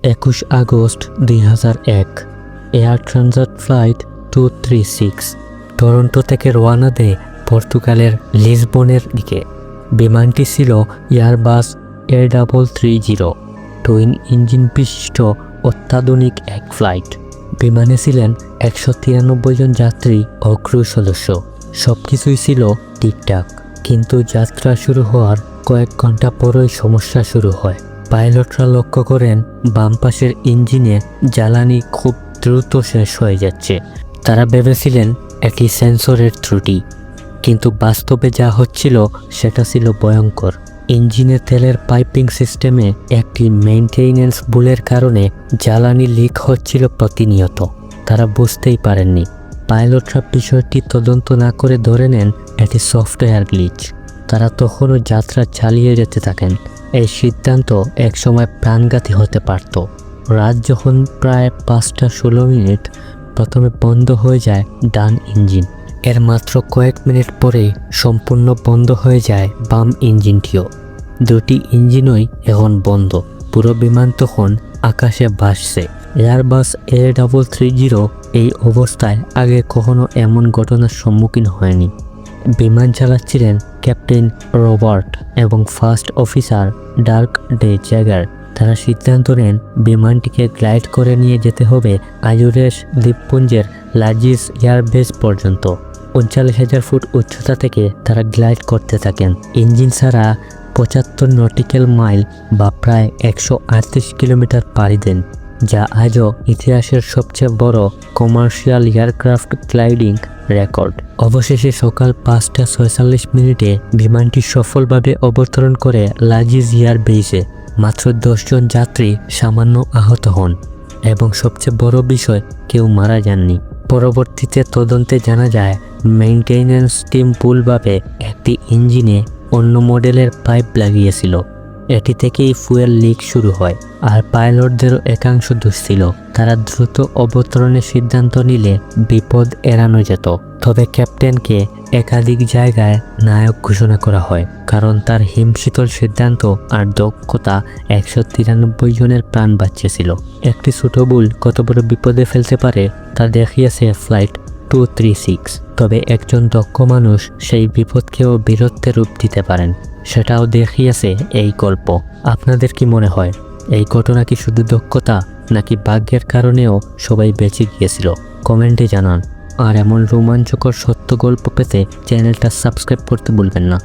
21 August 2001 air transit flight 236 Toronto থেকে রওনা দেয় পর্তুগালের লিসবনের দিকে। বিমানটি ছিল এয়ারবাস A330 টুইন ইঞ্জিন বিশিষ্ট অত্যাধুনিক এক ফ্লাইট। বিমানে ছিলেন 193 জন যাত্রী ও ক্রু সদস্য। সবকিছুই ছিল ঠিকঠাক, কিন্তু যাত্রা শুরু হওয়ার কয়েক ঘন্টা পরই সমস্যা শুরু হয়। পাইলটরা লক্ষ্য করেন বাম পাশের ইঞ্জিনে জ্বালানি খুব দ্রুত শেষ হয়ে যাচ্ছে। তারা ভেবেছিলেন এটি সেন্সরের ত্রুটি, কিন্তু বাস্তবে যা হচ্ছিল সেটা ছিল ভয়ঙ্কর। ইঞ্জিনে তেলের পাইপিং সিস্টেমে একটি মেইনটেইনেন্স ভুলের কারণে জ্বালানি লিক হচ্ছিল প্রতিনিয়ত। তারা বুঝতেই পারেননি। পাইলটরা বিষয়টি তদন্ত না করে ধরে নেন এটি সফটওয়্যার গ্লিচ। তারা তখনও যাত্রা চালিয়ে যেতে থাকেন। এই সিদ্ধান্ত একসময় প্রাণঘাতী হতে পারত। রাত যখন প্রায় 5:16 প্রথমে বন্ধ হয়ে যায় ডান ইঞ্জিন। এর মাত্র কয়েক মিনিট পরেই সম্পূর্ণ বন্ধ হয়ে যায় বাম ইঞ্জিনটিও। দুটি ইঞ্জিনই এখন বন্ধ। পুরো বিমান তখন আকাশে ভাসছে। এয়ারবাস A330 এই অবস্থায় আগে কখনো এমন ঘটনার সম্মুখীন হয়নি। বিমান চালাচ্ছিলেন ক্যাপ্টেন রবার্ট এবং first officer dark day Jaigarh. তারা সিদ্ধান্ত নেন বিমানটিকে গ্লাইড করে নিয়ে যেতে হবে আজুরেস দ্বীপপুঞ্জের লাজিস এয়ারবেস পর্যন্ত। 39,000 ফুট উচ্চতা থেকে তারা গ্লাইড করতে থাকেন। ইঞ্জিন ছাড়া 75 নটিক্যাল মাইল বা প্রায় 138 কিলোমিটার পাড়ি দেন, যা আজও ইতিহাসের সবচেয়ে বড় কমার্শিয়াল এয়ারক্রাফট গ্লাইডিং রেকর্ড। অবশেষে সকাল 5:46 বিমানটি সফলভাবে অবতরণ করে লাজিস এয়ারবেসে। মাত্র 10 জন যাত্রী সামান্য আহত হন এবং সবচেয়ে বড় বিষয়, কেউ মারা যাননি। পরবর্তীতে তদন্তে জানা যায় মেইনটেনেন্স টিম ভুলভাবে একটি ইঞ্জিনে অন্য মডেলের পাইপ লাগিয়েছিল। এটি থেকেই ফুয়েল লিক শুরু হয়, আর পাইলটদেরও একাংশ দোষ ছিল। তারা দ্রুত অবতরণের সিদ্ধান্ত নিলে বিপদ এড়ানো যেত। তবে ক্যাপ্টেনকে একাধিক জায়গায় নায়ক ঘোষণা করা হয়, কারণ তার হিমশীতল সিদ্ধান্ত আর দক্ষতা 193 জনের প্রাণ বাঁচিয়েছিল। একটি ছোট ভুল কত বড় বিপদে ফেলতে পারে তা দেখিয়েছে ফ্লাইট 236। তবে একজন দক্ষ মানুষ সেই বিপদকেও বীরত্বে রূপ দিতে পারেন, সেটাও দেখিয়েছে এই গল্প। আপনাদের কি মনে হয়, এই ঘটনা কি শুধু দক্ষতা নাকি ভাগ্যের কারণেও সবাই বেঁচে গিয়েছিল? কমেন্টে জানান। আর এমন রোমাঞ্চকর সত্য গল্প পেতে চ্যানেলটা সাবস্ক্রাইব করতে ভুলবেন না।